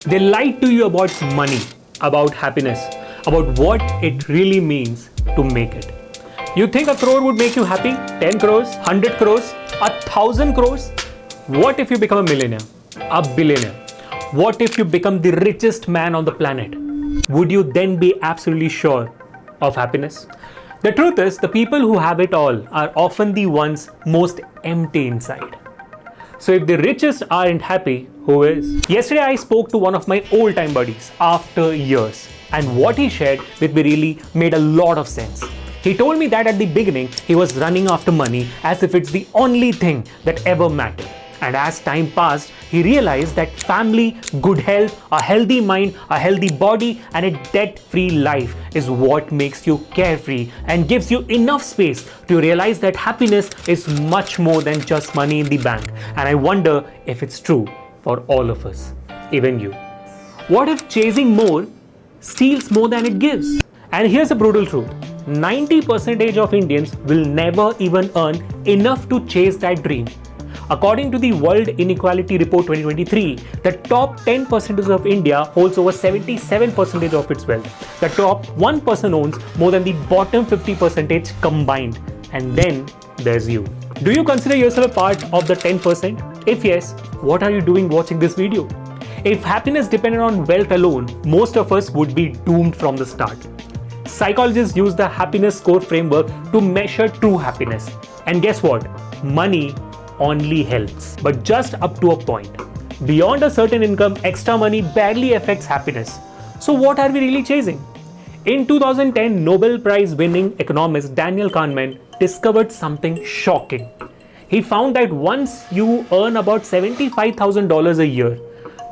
They lied to you about money, about happiness, about what it really means to make it. You think a crore would make you happy? 10 crores, 100 crores, 1,000 crores? What if you become a millionaire, a billionaire? What if you become the richest man on the planet? Would you then be absolutely sure of happiness? The truth is, the people who have it all are often the ones most empty inside. So if the richest aren't happy, who is? Yesterday I spoke to one of my old-time buddies after years, and what he shared with me really made a lot of sense. He told me that at the beginning he was running after money as if it's the only thing that ever mattered. And as time passed, he realized that family, good health, a healthy mind, a healthy body, and a debt-free life is what makes you carefree and gives you enough space to realize that happiness is much more than just money in the bank. And I wonder if it's true for all of us, even you. What if chasing more steals more than it gives? And here's a brutal truth. 90% of Indians will never even earn enough to chase that dream. According to the World Inequality Report 2023, the top 10% of India holds over 77% of its wealth. The top 1% owns more than the bottom 50% combined. And then there's you. Do you consider yourself a part of the 10%? If yes, what are you doing watching this video? If happiness depended on wealth alone, most of us would be doomed from the start. Psychologists use the happiness score framework to measure true happiness. And guess what? Money only helps, but just up to a point. Beyond a certain income, extra money barely affects happiness. So what are we really chasing? In 2010, Nobel Prize winning economist Daniel Kahneman discovered something shocking. He found that once you earn about $75,000 a year,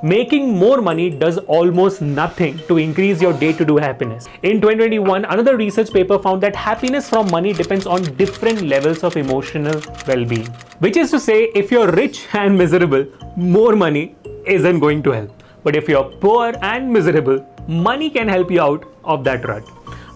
making more money does almost nothing to increase your day-to-day happiness. In 2021, another research paper found that happiness from money depends on different levels of emotional well-being. Which is to say, if you're rich and miserable, more money isn't going to help. But if you're poor and miserable, money can help you out of that rut.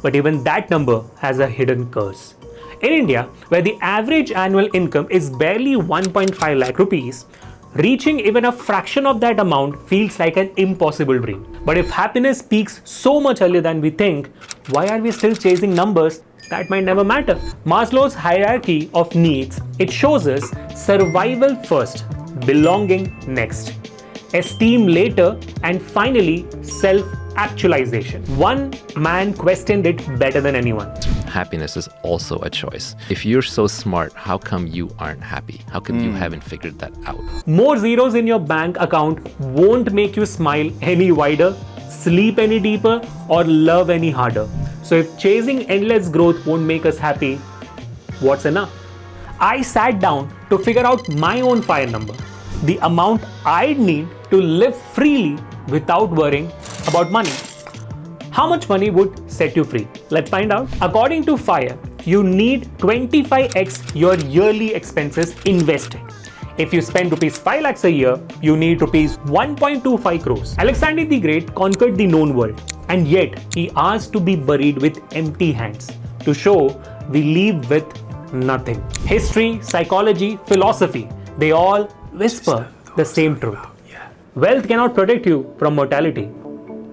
But even that number has a hidden curse. In India, where the average annual income is barely 1.5 lakh rupees, reaching even a fraction of that amount feels like an impossible dream. But if happiness peaks so much earlier than we think, why are we still chasing numbers that might never matter? Maslow's hierarchy of needs, it shows us survival first, belonging next, esteem later, and finally self-actualization. One man questioned it better than anyone. Happiness is also a choice. If you're so smart, how come you aren't happy? How come you haven't figured that out? More zeros in your bank account won't make you smile any wider, sleep any deeper, or love any harder. So if chasing endless growth won't make us happy, what's enough? I sat down to figure out my own FIRE number, the amount I'd need to live freely without worrying about money. How much money would set you free? Let's find out. According to FIRE, you need 25x your yearly expenses invested. If you spend rupees 5 lakhs a year, you need rupees 1.25 crores. Alexander the Great conquered the known world, and yet he asked to be buried with empty hands to show we leave with nothing. History, psychology, philosophy, they all whisper the same truth. Wealth cannot protect you from mortality.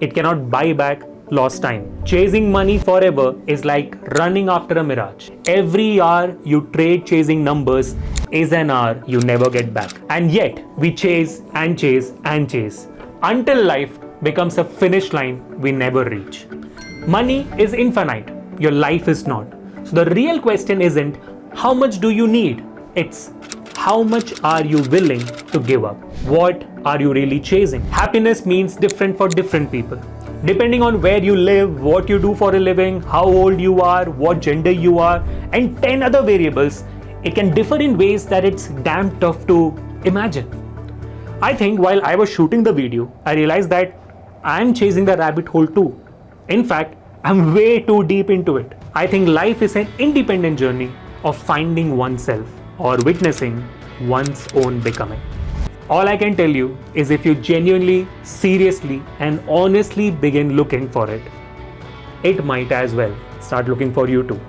It cannot buy back lost time. Chasing money forever is like running after a mirage. Every hour you trade chasing numbers is an hour you never get back. And yet we chase and chase and chase until life becomes a finish line we never reach. Money is infinite. Your life is not. So the real question isn't how much do you need? It's how much are you willing to give up? What are you really chasing? Happiness means different for different people. Depending on where you live, what you do for a living, how old you are, what gender you are, and 10 other variables, it can differ in ways that it's damn tough to imagine. I think while I was shooting the video, I realized that I'm chasing the rabbit hole too. In fact, I'm way too deep into it. I think life is an independent journey of finding oneself or witnessing one's own becoming. All I can tell you is if you genuinely, seriously, and honestly begin looking for it, it might as well start looking for you too.